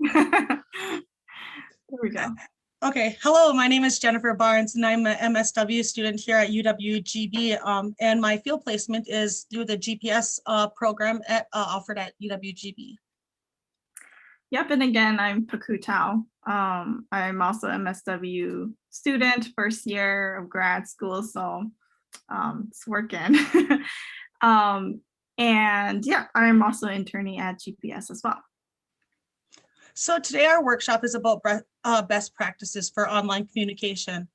There we go. Okay, hello, my name is Jennifer Barnes and I'm an MSW student here at UWGB, and my field placement is through the GPS program offered at UWGB. Yep, and again, I'm Paku Tao. I'm also an MSW student, first year of grad school, so it's working. And yeah, I'm also interning at GPS as well. So today our workshop is about best practices for online communication.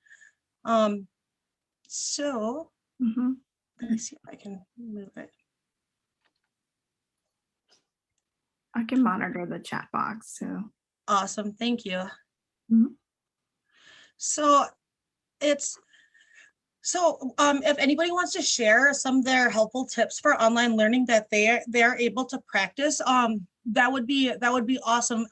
Let me see if I can move it. I can monitor the chat box too. Awesome, thank you. Mhm. So if anybody wants to share some of their helpful tips for online learning that they're able to practice, that would be awesome.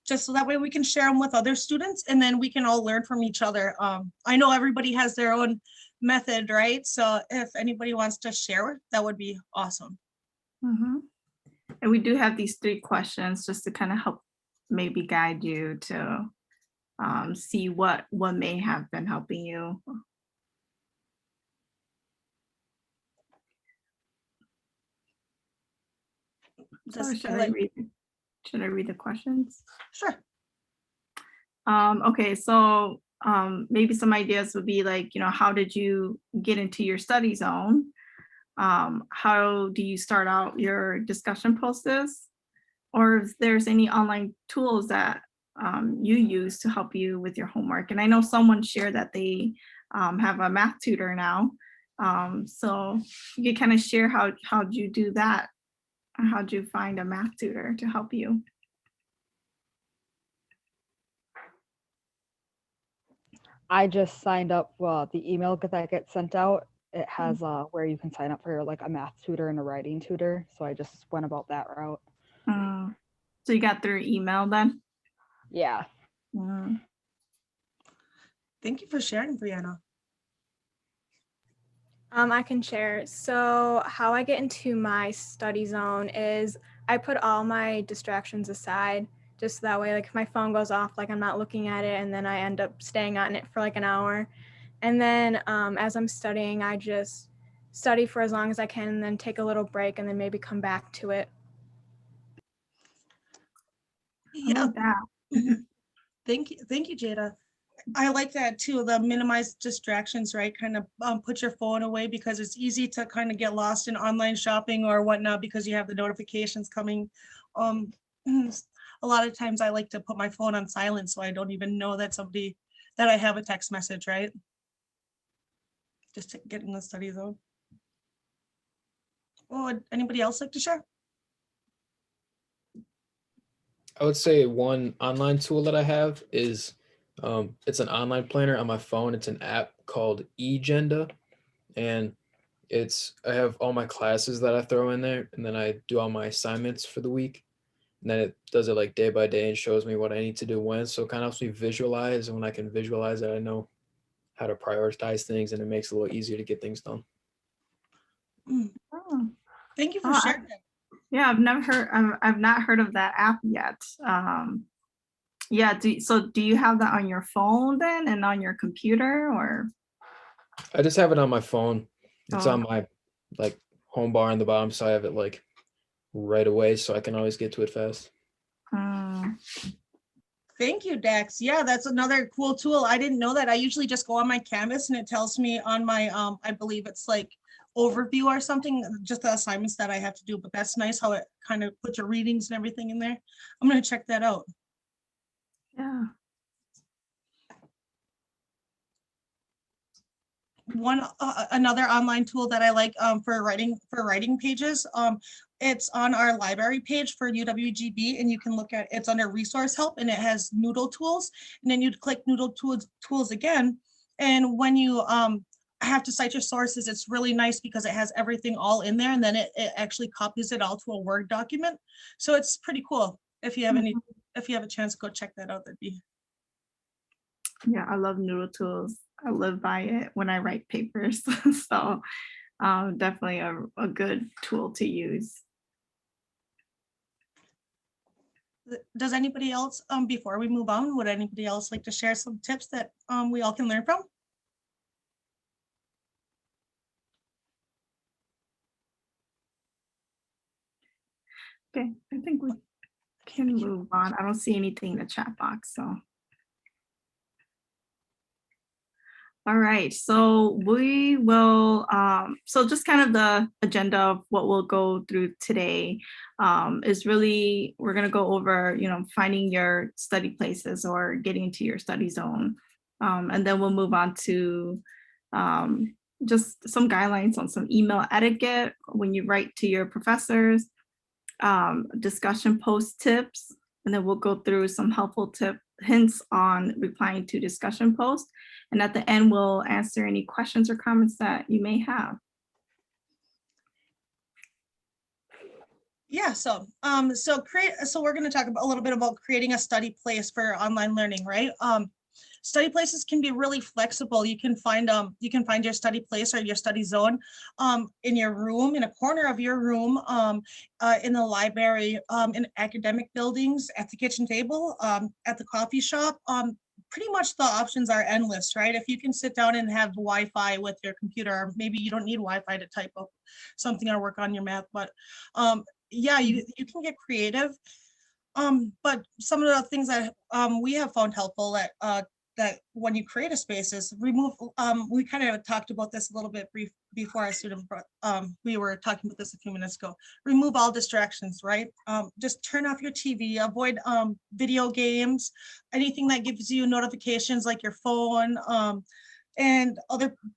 Just so that way we can share them with other students and then we can all learn from each other. I know everybody has their own method, right? So if anybody wants to share, that would be awesome. And we do have these 3 questions just to kind of help maybe guide you to see what may have been helping you. So should I read the questions? Sure. Okay, so maybe some ideas would be like, how did you get into your study zone? How do you start out your discussion posts? Or if there's any online tools that you use to help you with your homework. And I know someone shared that they have a math tutor now. So you could kind of share how'd you do that? How'd you find a math tutor to help you? I just signed up, the email that gets sent out, it has where you can sign up for like a math tutor and a writing tutor. So I just went about that route. So you got through email then? Yeah. Thank you for sharing, Brianna. I can share. So how I get into my study zone is I put all my distractions aside, just that way, like if my phone goes off, like I'm not looking at it and then I end up staying on it for like an hour. And then as I'm studying, I just study for as long as I can and then take a little break and then maybe come back to it. Yeah. Thank you, Jada. I like that too, the minimize distractions, right? Kind of put your phone away because it's easy to kind of get lost in online shopping or whatnot because you have the notifications coming. A lot of times I like to put my phone on silent so I don't even know that I have a text message, right? Just to get in the study zone. Oh, would anybody else like to share? I would say one online tool that I have is it's an online planner on my phone. It's an app called eGenda, and I have all my classes that I throw in there, and then I do all my assignments for the week, and then it does it like day by day and shows me what I need to do when. So it kind of helps me visualize, and when I can visualize it, I know how to prioritize things, and it makes it a little easier to get things done. Thank you for sharing that. Yeah, I've not heard of that app yet. Yeah, do you have that on your phone then and on your computer, or? I just have it on my phone. It's on my like home bar on the bottom, so I have it like right away so I can always get to it fast. Thank you, Dex. Yeah, that's another cool tool. I didn't know that. I usually just go on my Canvas and it tells me on my, I believe it's like overview or something, just the assignments that I have to do, but that's nice how it kind of puts your readings and everything in there. I'm going to check that out. Yeah. Another online tool that I like for writing pages. It's on our library page for UWGB, and you can look at it's under resource help, and it has Noodle tools, and then you'd click Noodle tools again, and when you have to cite your sources, it's really nice because it has everything all in there, and then it actually copies it all to a Word document. So it's pretty cool. If you have if you have a chance, go check that out. That'd be. Yeah, I love Noodle tools. I live by it when I write papers. So definitely a good tool to use. Does anybody else, before we move on, would anybody else like to share some tips that we all can learn from? Okay, I think we can move on. I don't see anything in the chat box, so. All right, so we will, so just kind of the agenda of what we'll go through today is really, we're gonna go over, finding your study places or getting into your study zone. And then we'll move on to just some guidelines on some email etiquette when you write to your professors, discussion post tips, and then we'll go through some helpful hints on replying to discussion posts. And at the end, we'll answer any questions or comments that you may have. Yeah, so we're going to talk a little bit about creating a study place for online learning, right? Study places can be really flexible. You can find your study place or your study zone in your room, in a corner of your room, in the library, in academic buildings, at the kitchen table, at the coffee shop. Pretty much the options are endless, right? If you can sit down and have Wi-Fi with your computer, or maybe you don't need Wi-Fi to type up something or work on your math, but yeah, you can get creative. But some of the things that we have found helpful that when you create a space is remove, we kind of talked about this a little bit before our student, we were talking about this a few minutes ago. Remove all distractions, right? Just turn off your TV, avoid video games, anything that gives you notifications like your phone, and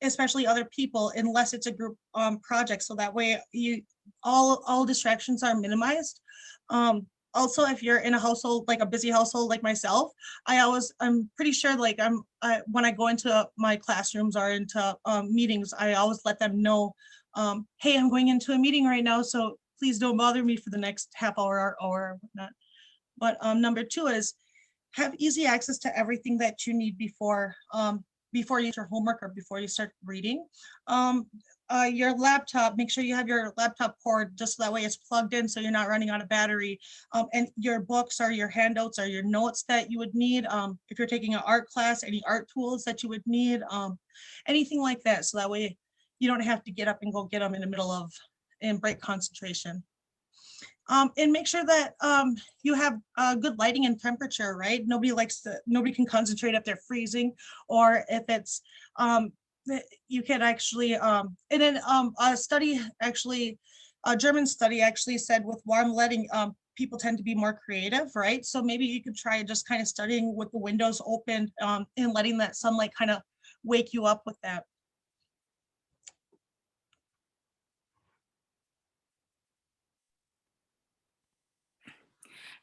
especially other people, unless it's a group project. So that way all distractions are minimized. Also, if you're in a household, like a busy household like myself, I'm pretty sure like when I go into my classrooms or into meetings, I always let them know, hey, I'm going into a meeting right now, so please don't bother me for the next half hour or hour or whatnot. But number 2 is have easy access to everything that you need before you start your homework or before you start reading. Your laptop, make sure you have your laptop cord just so that way it's plugged in so you're not running out of battery. And your books or your handouts or your notes that you would need. If you're taking an art class, any art tools that you would need, anything like that. So that way you don't have to get up and go get them in the middle of and break concentration. And make sure that you have good lighting and temperature, right? Nobody can concentrate if they're freezing or if it's, you can actually, and then a German study actually said with warm lighting, people tend to be more creative, right? So maybe you could try just kind of studying with the windows open and letting that sunlight kind of wake you up with that.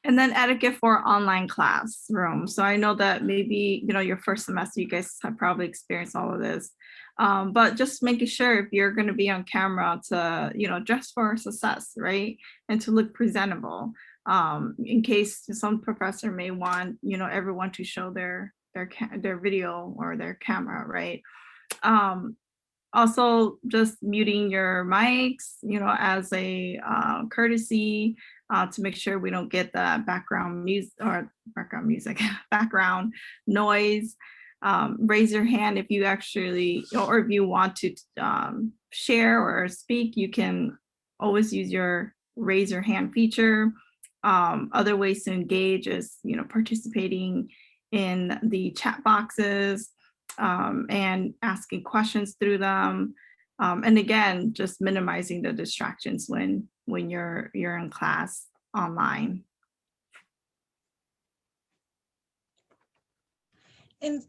And then etiquette for online classroom. So I know that maybe, your first semester, you guys have probably experienced all of this, but just making sure if you're going to be on camera to, dress for success, right? And to look presentable, in case some professor may want, everyone to show their video or their camera, right? Also just muting your mics, as a courtesy, to make sure we don't get the background noise. Raise your hand if you actually, or if you want to share or speak, you can always use your raise your hand feature. Other ways to engage is, participating in the chat boxes, and asking questions through them. And again, just minimizing the distractions when you're in class online. And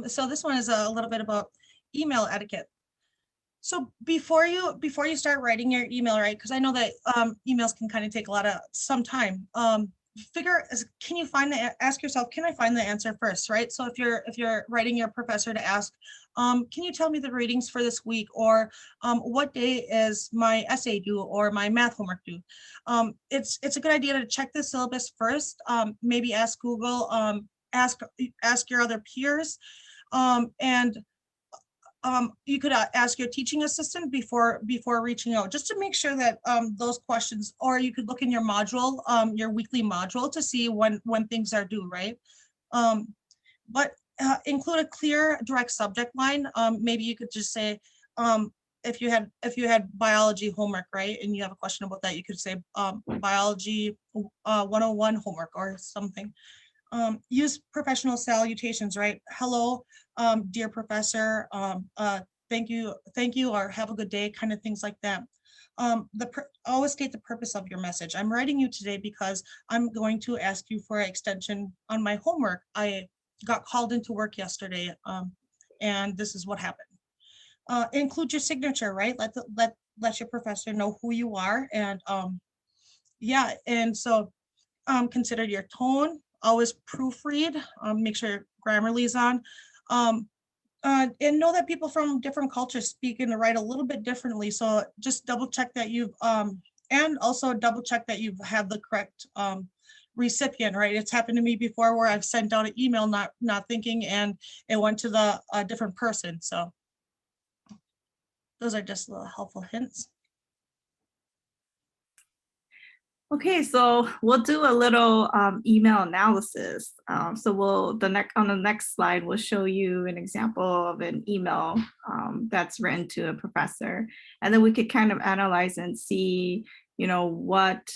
so this one is a little bit about email etiquette. So before you start writing your email, right? Because I know that emails can kind of take some time. Ask yourself, can I find the answer first, right? So if you're writing your professor to ask, can you tell me the readings for this week, or what day is my essay due or my math homework due? It's a good idea to check the syllabus first. Maybe ask Google, ask your other peers, and you could ask your teaching assistant before reaching out, just to make sure that those questions, or you could look in your module, your weekly module, to see when things are due, right? But include a clear, direct subject line. Maybe you could just say, if you had biology homework, right, and you have a question about that, you could say biology 101 homework or something. Use professional salutations, right? Hello, dear professor, thank you, or have a good day, kind of things like that. Always state the purpose of your message. I'm writing you today because I'm going to ask you for an extension on my homework. I got called into work yesterday, and this is what happened. Include your signature, right? Let your professor know who you are, and yeah, and so consider your tone. Always proofread. Make sure Grammarly is on. And know that people from different cultures speak and write a little bit differently. So just double check that you've and also double check that you have the correct recipient, right? It's happened to me before where I've sent out an email not thinking, and it went to the different person. So those are just little helpful hints. Okay, so we'll do a little email analysis. So on the next slide, we'll show you an example of an email that's written to a professor, and then we could kind of analyze and see, what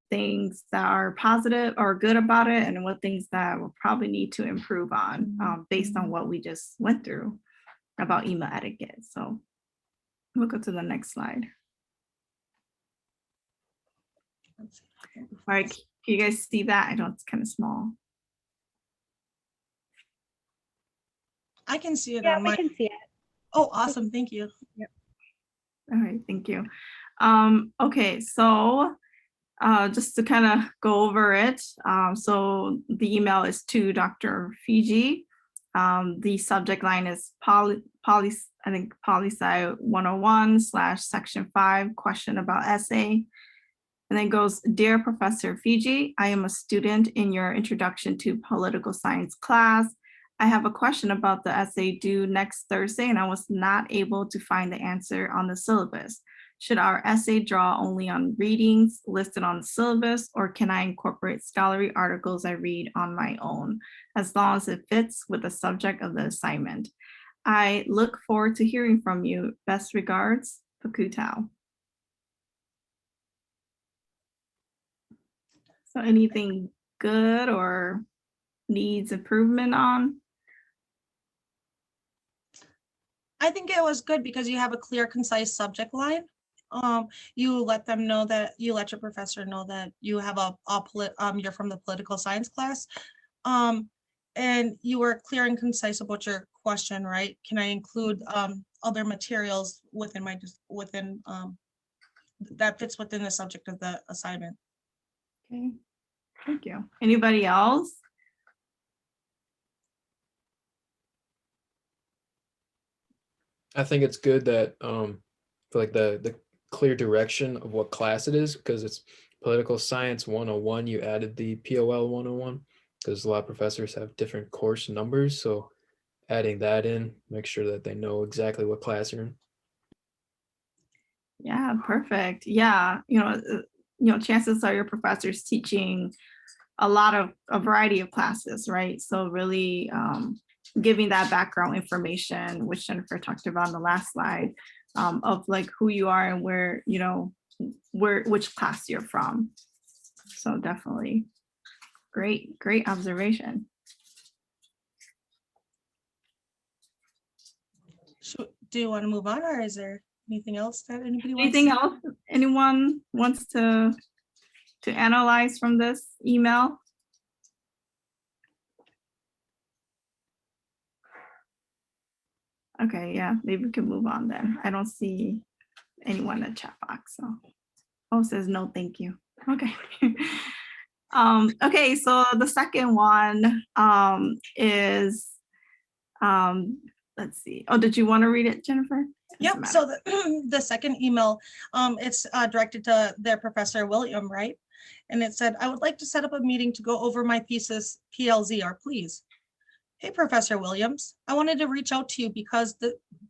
things that are positive or good about it, and what things that we'll probably need to improve on based on what we just went through about email etiquette. So we'll go to the next slide. All right, can you guys see that? I know it's kind of small. I can see it Yeah, on we my. can see it. Oh, awesome! Thank you. Yep. All right, thank you. Okay, so just to kind of go over it, so the email is to Dr. Fiji. The subject line is poli sci 101/section 5 question about essay. And then goes, Dear Professor Fiji, I am a student in your Introduction to Political Science class. I have a question about the essay due next Thursday, and I was not able to find the answer on the syllabus. Should our essay draw only on readings listed on the syllabus, or can I incorporate scholarly articles I read on my own, as long as it fits with the subject of the assignment? I look forward to hearing from you. Best regards, Pakutau. So anything good or needs improvement on? I think it was good because you have a clear, concise subject line. You let them know that you let your professor know that you have you're from the political science class, and you were clear and concise about your question, right? Can I include other materials within that fits within the subject of the assignment? Okay, thank you. Anybody else? I think it's good that for like the clear direction of what class it is, because it's political science 101, you added the POL 101 because a lot of professors have different course numbers. So adding that in, make sure that they know exactly what class you're in. Yeah, perfect. Yeah, chances are your professor's teaching a variety of classes, right? So really giving that background information, which Jennifer talked about on the last slide, of like who you are and where, which class you're from. So definitely great observation. Do you want to move on, or is there anything else that anybody wants? Anything else anyone wants to analyze from this email? Okay, yeah, maybe we can move on then. I don't see anyone in the chat box, so. Oh, it says no, thank you. Okay. Okay, so the second one is, let's see. Oh, did you want to read it, Jennifer? Yep. So the second email, it's directed to their professor, William, right? And it said, I would like to set up a meeting to go over my thesis PLZ, or please. Hey, Professor Williams. I wanted to reach out to you because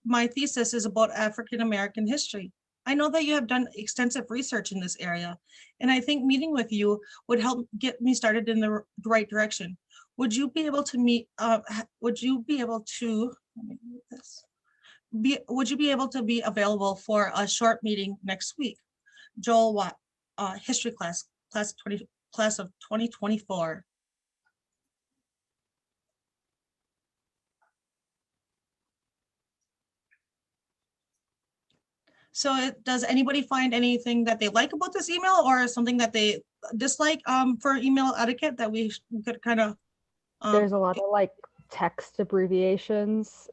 my thesis is about African American history. I know that you have done extensive research in this area, and I think meeting with you would help get me started in the right direction. Would you be able to would you be able to, let me move this. Would you be able to be available for a short meeting next week? Joel Watt, history class of 2024. So does anybody find anything that they like about this email or something that they dislike for email etiquette that we could kind of? There's a lot of like text abbreviations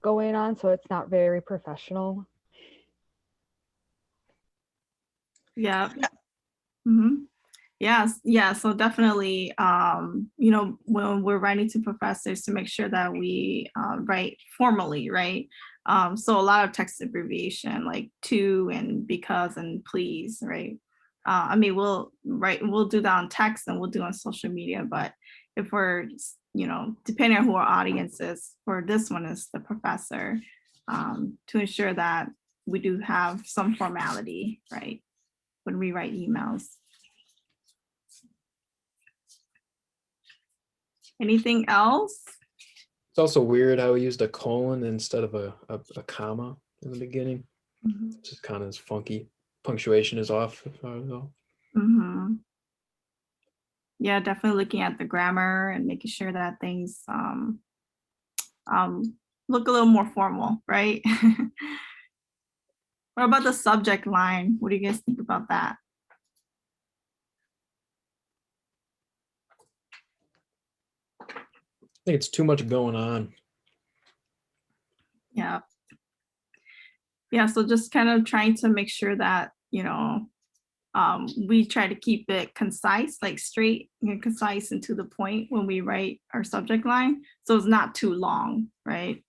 going on, so it's not very professional. Yeah. Yeah. Mm-hmm. Yes, yeah, so definitely, you know, when we're writing to professors to make sure that we write formally, right? So a lot of text abbreviation like to and because and please, right? I mean, we'll do that on text and we'll do on social media, but if we're, you know, depending on who our audience is, for this one is the professor, to ensure that we do have some formality, right? When we write emails. Anything else? It's also weird how we used a colon instead of a comma in the beginning. Mhm. It's just kind of funky. Punctuation is off, if I recall. Mhm. Yeah, definitely looking at the grammar and making sure that things look a little more formal, right? What about the subject line? What do you guys think about that? I think it's too much going on. Yeah. Yeah, so just kind of trying to make sure that, you know, we try to keep it concise, like straight and concise and to the point when we write our subject line. So it's not too long, right?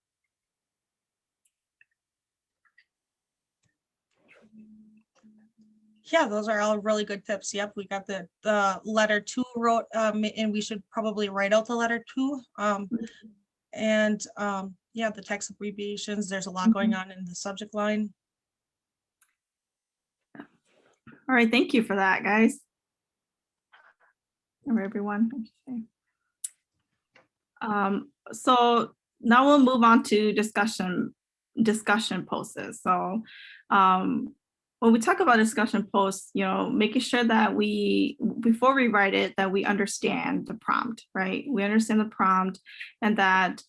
Yeah, those are all really good tips. Yep, we got the letter to wrote, and we should probably write out the letter to. And yeah, the text abbreviations, there's a lot going on in the subject line. All right, thank you for that, guys. Or everyone, I should say. So now we'll move on to discussion posts. So when we talk about discussion posts, you know, making sure that we, before we write it, that we understand the prompt, right? We understand the prompt and that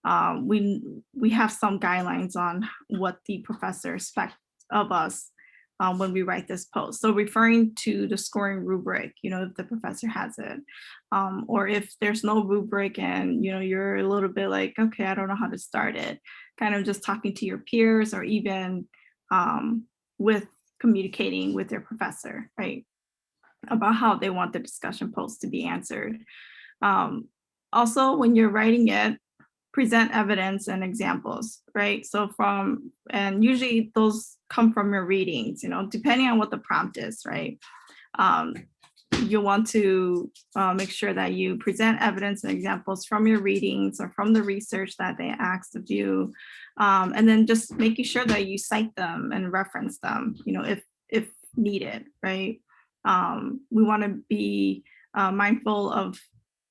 we have some guidelines on what the professor expects of us when we write this post. So referring to the scoring rubric, you know, if the professor has it, or if there's no rubric and, you know, you're a little bit like, okay, I don't know how to start it, kind of just talking to your peers or even with communicating with their professor, right? About how they want the discussion post to be answered. Also, when you're writing it, present evidence and examples, right? So and usually those come from your readings, you know, depending on what the prompt is, right? You want to make sure that you present evidence and examples from your readings or from the research that they asked of you. And then just making sure that you cite them and reference them, you know, if needed, right? We want to be mindful of,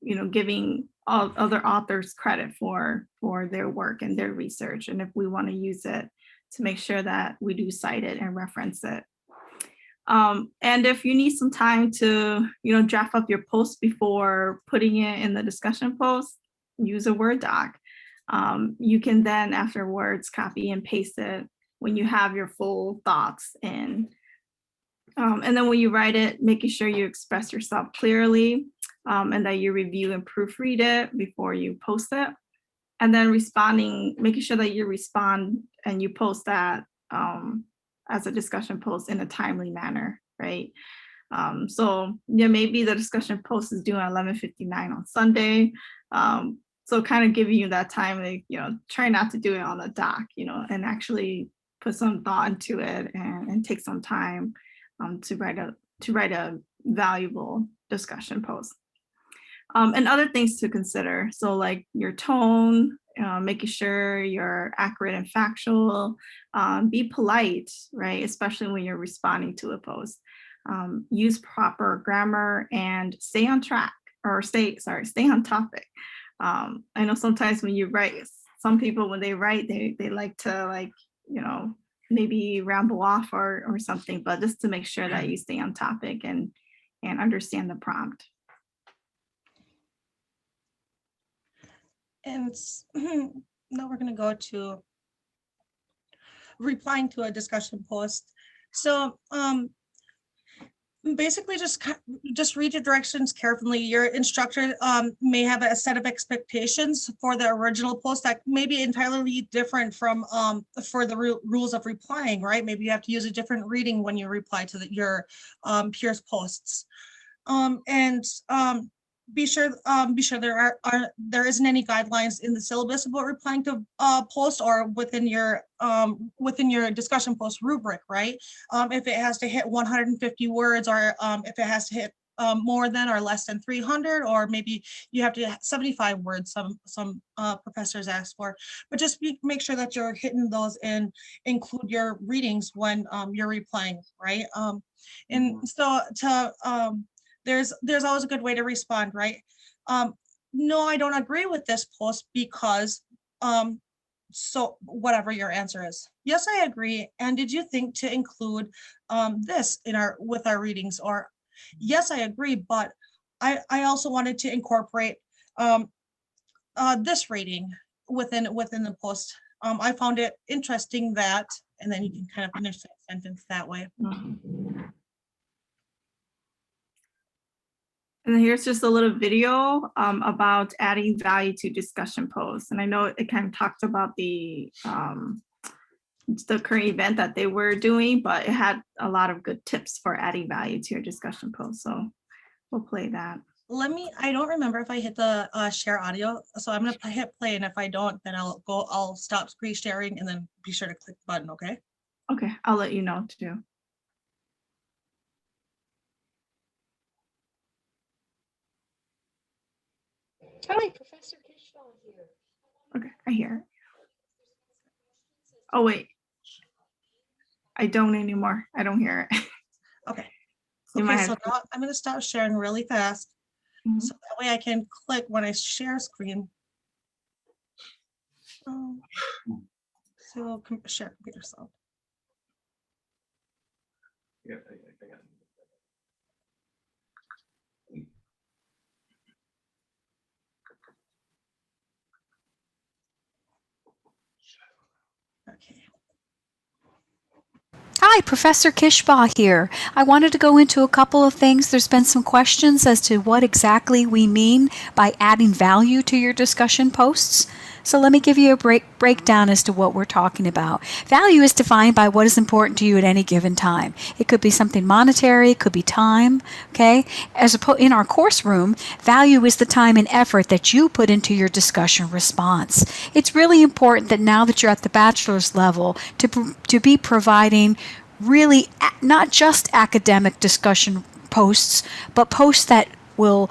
you know, giving all other authors credit for their work and their research. And if we want to use it, to make sure that we do cite it and reference it. And if you need some time to, you know, draft up your post before putting it in the discussion post, use a Word doc. You can then afterwards copy and paste it when you have your full thoughts in. And then when you write it, making sure you express yourself clearly and that you review and proofread it before you post it. And then making sure that you respond and you post that as a discussion post in a timely manner, right? So yeah, maybe the discussion post is due at 11:59 on Sunday. So kind of giving you that time to, you know, try not to do it on the doc, you know, and actually put some thought into it and take some time to write a valuable discussion post. And other things to consider. So like your tone, making sure you're accurate and factual, be polite, right? Especially when you're responding to a post. Use proper grammar and stay on track or stay on topic. I know sometimes when you write, some people when they write, they like to like, you know, maybe ramble off or something, but just to make sure that you stay on topic and understand the prompt. And now we're going to go to replying to a discussion post. So basically just read your directions carefully. Your instructor may have a set of expectations for the original post that may be entirely different from for the rules of replying, right? Maybe you have to use a different reading when you reply to your peers' posts. Be sure there isn't any guidelines in the syllabus about replying to posts or within your discussion post rubric, right? If it has to hit 150 words or if it has to hit more than or less than 300, or maybe you have to 75 words, some professors ask for, but just make sure that you're hitting those and include your readings when you're replying, right? And so there's always a good way to respond, right? No, I don't agree with this post because so whatever your answer is. Yes, I agree. And did you think to include this in with our readings? Or yes, I agree, but I also wanted to incorporate this reading within the post. I found it interesting that, and then you can kind of finish that sentence that way. And then here's just a little video about adding value to discussion posts. And I know it kind of talked about the current event that they were doing, but it had a lot of good tips for adding value to your discussion post. So we'll play that. I don't remember if I hit the share audio. So I'm gonna hit play, and if I don't, then I'll stop screen sharing and then be sure to click the button, okay? Okay, I'll let you know too. Hi, Professor Kishval here. Okay, I hear it. Oh, wait. I don't anymore. I don't hear it. Okay. You might Okay, have so to- now I'm gonna stop sharing really fast. Mhm. So that way I can click when I share screen. So share computer sound. Yeah, I got it. Okay. Hi, Professor Kishbaugh here. I wanted to go into a couple of things. There's been some questions as to what exactly we mean by adding value to your discussion posts. So let me give you a breakdown as to what we're talking about. Value is defined by what is important to you at any given time. It could be something monetary, it could be time, okay? In our course room, value is the time and effort that you put into your discussion response. It's really important that now that you're at the bachelor's level to be providing really not just academic discussion posts, but posts that will,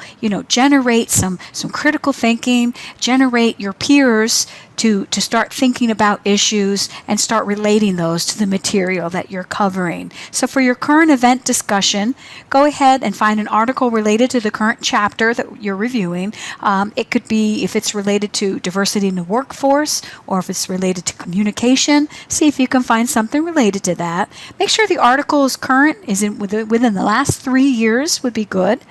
generate some critical thinking, generate your peers to start thinking about issues and start relating those to the material that you're covering. So for your current event discussion, go ahead and find an article related to the current chapter that you're reviewing. It could be if it's related to diversity in the workforce or if it's related to communication. See if you can find something related to that. Make sure the article is current, within the last 3 years would be good.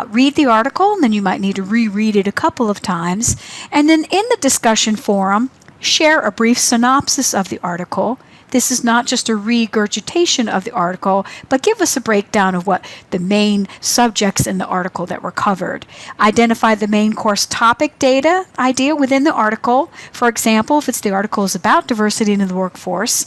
Read the article, and then you might need to reread it a couple of times. And then in the discussion forum, share a brief synopsis of the article. This is not just a regurgitation of the article, but give us a breakdown of what the main subjects in the article that were covered. Identify the main course topic data idea within the article. For example, if the article is about diversity in the workforce,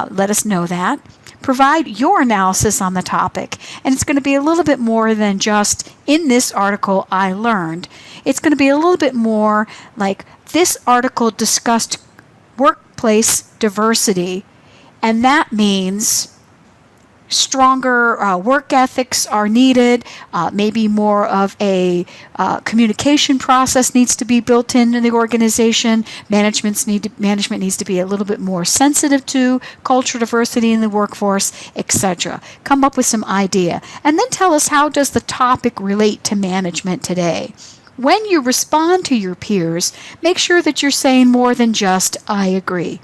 let us know that. Provide your analysis on the topic. And it's going to be a little bit more than just, in this article I learned. It's going to be a little bit more like, this article discussed workplace diversity, and that means stronger work ethics are needed. Maybe more of a communication process needs to be built into the organization. Management needs to be a little bit more sensitive to cultural diversity in the workforce, etc. Come up with some idea, and then tell us, how does the topic relate to management today? When you respond to your peers, make sure that you're saying more than just "I agree."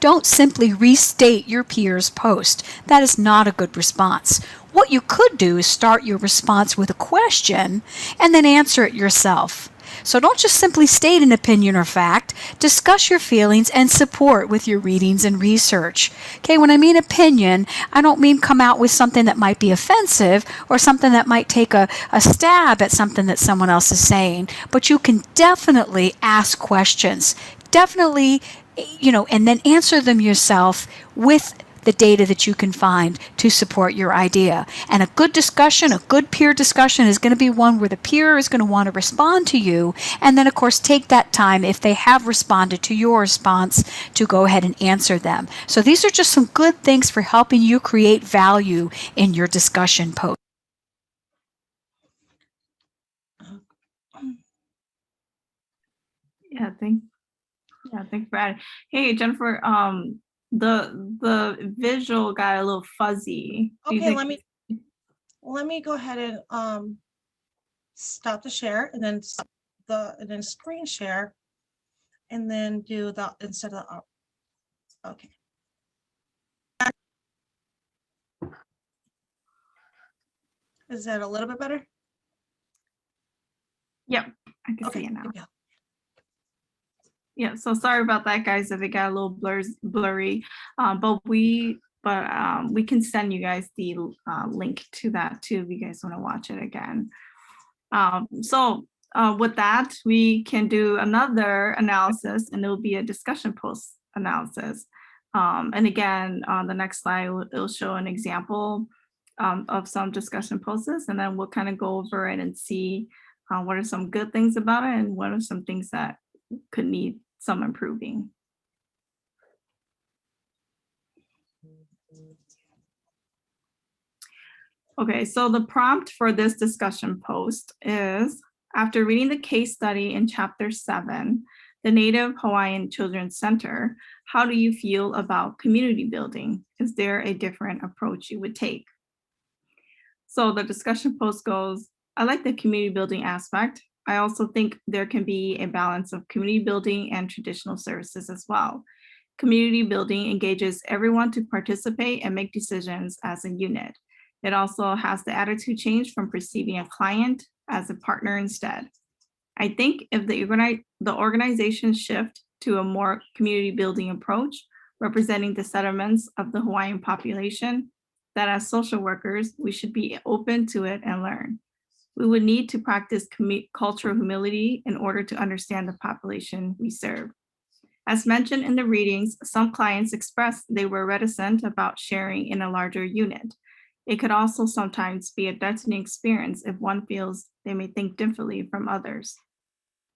Don't simply restate your peer's post. That is not a good response. What you could do is start your response with a question and then answer it yourself. So don't just simply state an opinion or fact. Discuss your feelings and support with your readings and research. Okay, when I mean opinion, I don't mean come out with something that might be offensive or something that might take a stab at something that someone else is saying. But you can definitely ask questions. Definitely, and then answer them yourself with the data that you can find to support your idea. And a good discussion, a good peer discussion, is going to be one where the peer is going to want to respond to you, and then of course take that time, if they have responded to your response, to go ahead and answer them. So these are just some good things for helping you create value in your discussion post. Thanks for adding. Hey, Jennifer, the visual got a little fuzzy. Okay, let me go ahead and stop the share, and then screen share, and then do the instead of the okay. Is that a little bit better? Yep, I can Okay. see it now. Yeah. Yeah, so sorry about that, guys, if it got a little blurry. But we can send you guys the link to that too if you guys want to watch it again. So with that, we can do another analysis, and it will be a discussion post analysis. And again, on the next slide, it'll show an example of some discussion posts, and then we'll kind of go over it and see what are some good things about it and what are some things that could need some improving. Okay, so the prompt for this discussion post is, after reading the case study in Chapter 7, the Native Hawaiian Children's Center, how do you feel about community building? Is there a different approach you would take? So the discussion post goes, I like the community building aspect. I also think there can be a balance of community building and traditional services as well. Community building engages everyone to participate and make decisions as a unit. It also has the attitude change from perceiving a client as a partner instead. I think if the organization shift to a more community building approach, representing the sentiments of the Hawaiian population, that as social workers, we should be open to it and learn. We would need to practice cultural humility in order to understand the population we serve. As mentioned in the readings, some clients expressed they were reticent about sharing in a larger unit. It could also sometimes be a deadening experience if one feels they may think differently from others.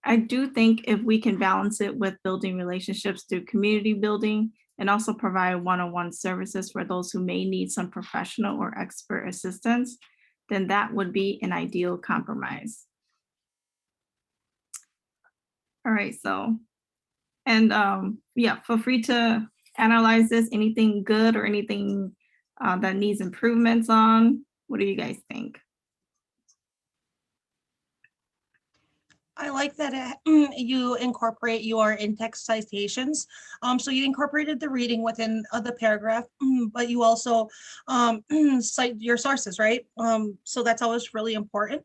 I do think if we can balance it with building relationships through community building and also provide one-on-one services for those who may need some professional or expert assistance, then that would be an ideal compromise. All right, so, and yeah, feel free to analyze this, anything good or anything that needs improvements on. What do you guys think? I like that you incorporate your in-text citations. So you incorporated the reading within the paragraph, but you also cite your sources, right? So that's always really important.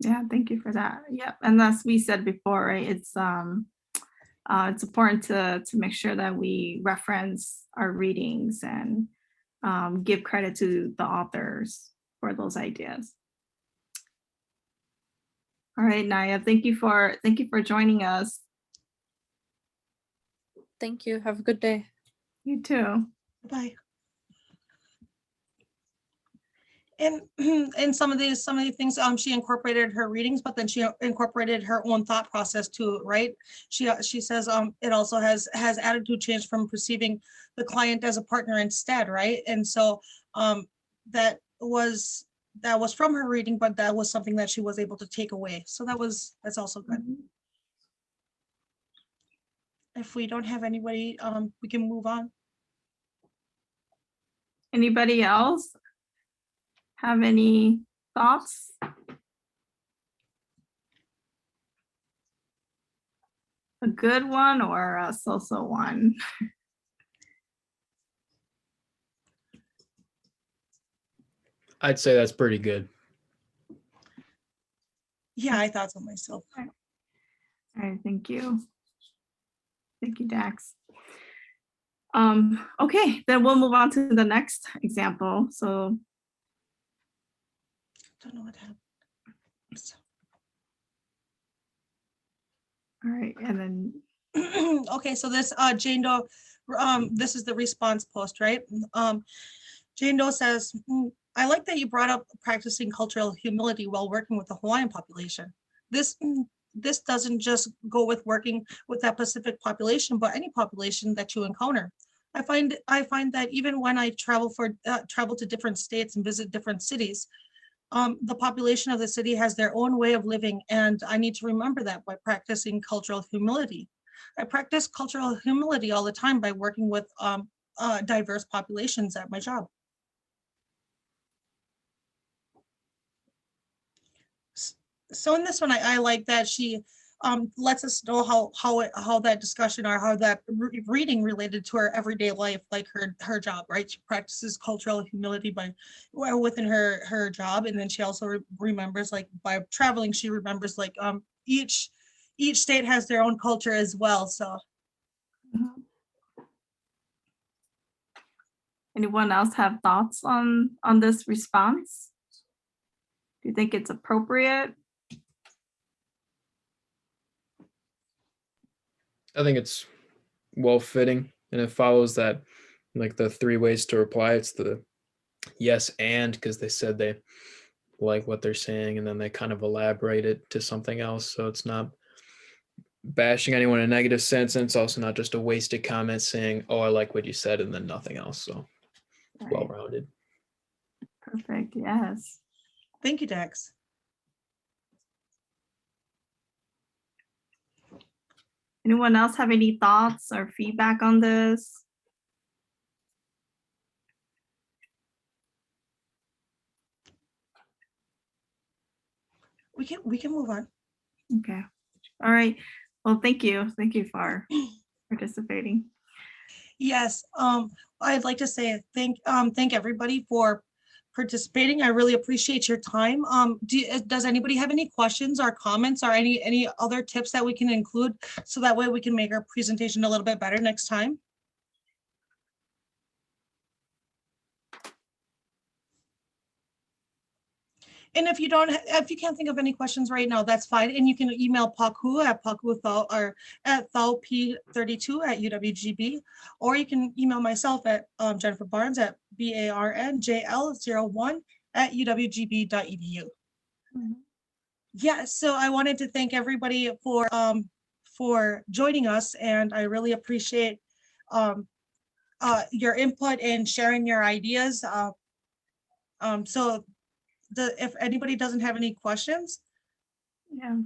Yeah, thank you for that. Yep, and as we said before, right, it's important to make sure that we reference our readings and give credit to the authors for those ideas. All right, Naya, thank you for joining us. Thank you. Have a good day. You too. Bye. And and some of these things, she incorporated her readings, but then she incorporated her own thought process too, right? She says it also has attitude change from perceiving the client as a partner instead, right? And so that was from her reading, but that was something that she was able to take away. So that's also good. If we don't have anybody, we can move on. Anybody else have any thoughts? A good one or a so-so one? I'd say that's pretty good. Yeah, I thought so myself. All right, thank you. Thank you, Dax. Okay, then we'll move on to the next example. So, Don't know what happened. all right, and then, Okay, so this Jane Doe, this is the response post, right? Jane Doe says, I like that you brought up practicing cultural humility while working with the Hawaiian population. This doesn't just go with working with that Pacific population, but any population that you encounter. I find that even when I travel to different states and visit different cities, the population of the city has their own way of living, and I need to remember that by practicing cultural humility. I practice cultural humility all the time by working with diverse populations at my job. So in this one, I like that she lets us know how that discussion or how that reading related to her everyday life, like her job, right? She practices cultural humility within her job, and then she also remembers, like, by traveling, she remembers, like, each state has their own culture as well. So anyone else have thoughts on this response? Do you think it's appropriate? I think it's well fitting, and it follows that, like, the 3 ways to reply. It's the yes and, because they said they like what they're saying, and then they kind of elaborate it to something else. So it's not bashing anyone in a negative sense, and it's also not just a wasted comment saying, oh, I like what you said, and then nothing else. So Right. well rounded. Perfect, yes. thank you, Dex. Anyone else have any thoughts or feedback on this? We can move on. Okay, all right. Well, thank you. Thank you for participating. Yes, I'd like to say thank everybody for participating. I really appreciate your time. Does anybody have any questions or comments or any other tips that we can include so that way we can make our presentation a little bit better next time? And if you can't think of any questions right now, that's fine. And you can email Paku at p32@uwgb, or you can email myself at Jennifer Barnes at barnjl01@uwgb.edu. Yeah, so I wanted to thank everybody for joining us, and I really appreciate your input and sharing your ideas. So if anybody doesn't have any questions. Yeah.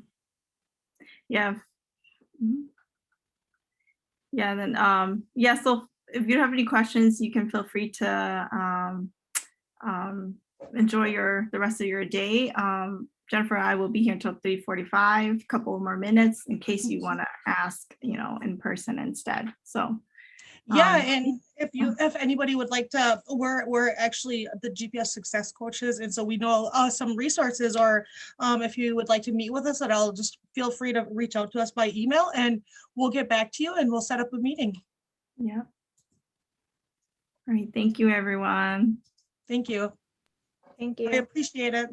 Yeah. Mhm. Yeah, then, yeah, so if you have any questions, you can feel free to enjoy the rest of your day. Jennifer and I will be here until 3:45, a couple more minutes in case you want to ask, in person instead. So Yeah, and if anybody would like to, we're actually the GPS success coaches, and so we know some resources, or if you would like to meet with us at all, just feel free to reach out to us by email, and we'll get back to you and we'll set up a meeting. yeah. All right, thank you, everyone. Thank you. Thank I you. appreciate it.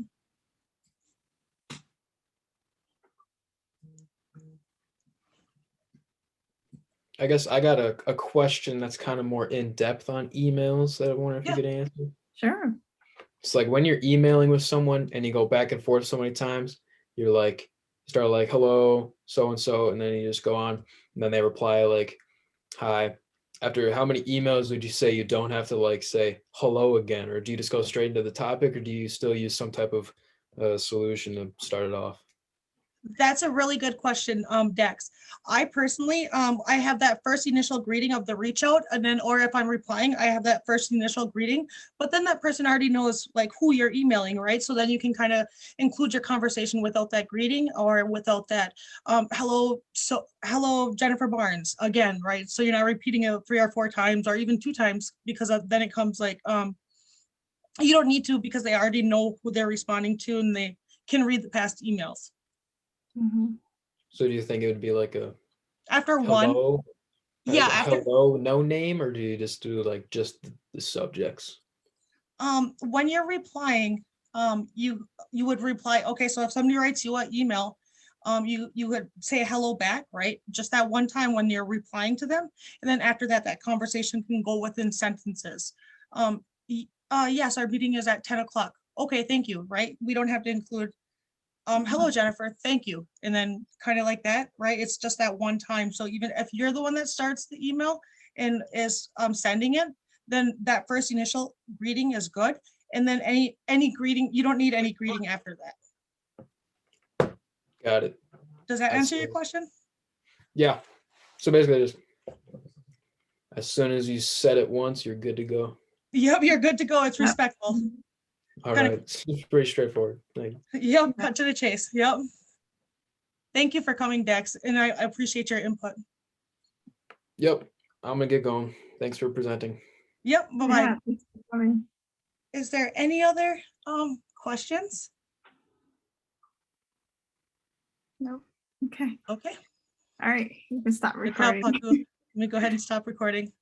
I guess I got a question that's kind of more in depth on emails that I wonder if you Yeah. could answer. Sure. It's like when you're emailing with someone and you go back and forth so many times, you're like, start like, hello, so and so, and then you just go on, and then they reply like, hi. After how many emails would you say you don't have to like say hello again, or do you just go straight into the topic, or do you still use some type of solution to start it off? That's a really good question, Dex. I personally, I have that first initial greeting of the reach out, and then, or if I'm replying, I have that first initial greeting, but then that person already knows like who you're emailing, right? So then you can kind of include your conversation without that greeting or without that, hello, so hello, Jennifer Barnes, again, right? So you're not repeating it 3 or 4 times or even 2 times, because then it comes like, you don't need to, because they already know who they're responding to and they can read the past emails. Mhm. So do you think it would be like a After one, hello, yeah, like a after hello, no name, or do you just do like just the subjects? when you're replying, you would reply, okay, so if somebody writes you an email, you would say hello back, right? Just that one time when you're replying to them. And then after that, that conversation can go within sentences. Yes, our meeting is at 10 o'clock. Okay, thank you, right? We don't have to include, hello, Jennifer, thank you. And then kind of like that, right? It's just that one time. So even if you're the one that starts the email and is sending it, then that first initial greeting is good. And then any greeting, you don't need any greeting after that. Got it. Does that I answer your see. question? Yeah. So basically, just as soon as you said it once, you're good to go. Yep, you're good to go. It's Yep. respectful. All Kinda- right. It's pretty straightforward. Thank you. Yep, cut to the chase. Yep. Thank you for coming, Dex, and I appreciate your input. Yep. I'm gonna get going. Thanks for presenting. Yep, bye-bye. Yeah, thanks for coming. Is there any other questions? No. Okay. Okay. All right. You can stop Good job, recording. Paku. Let me go ahead and stop recording.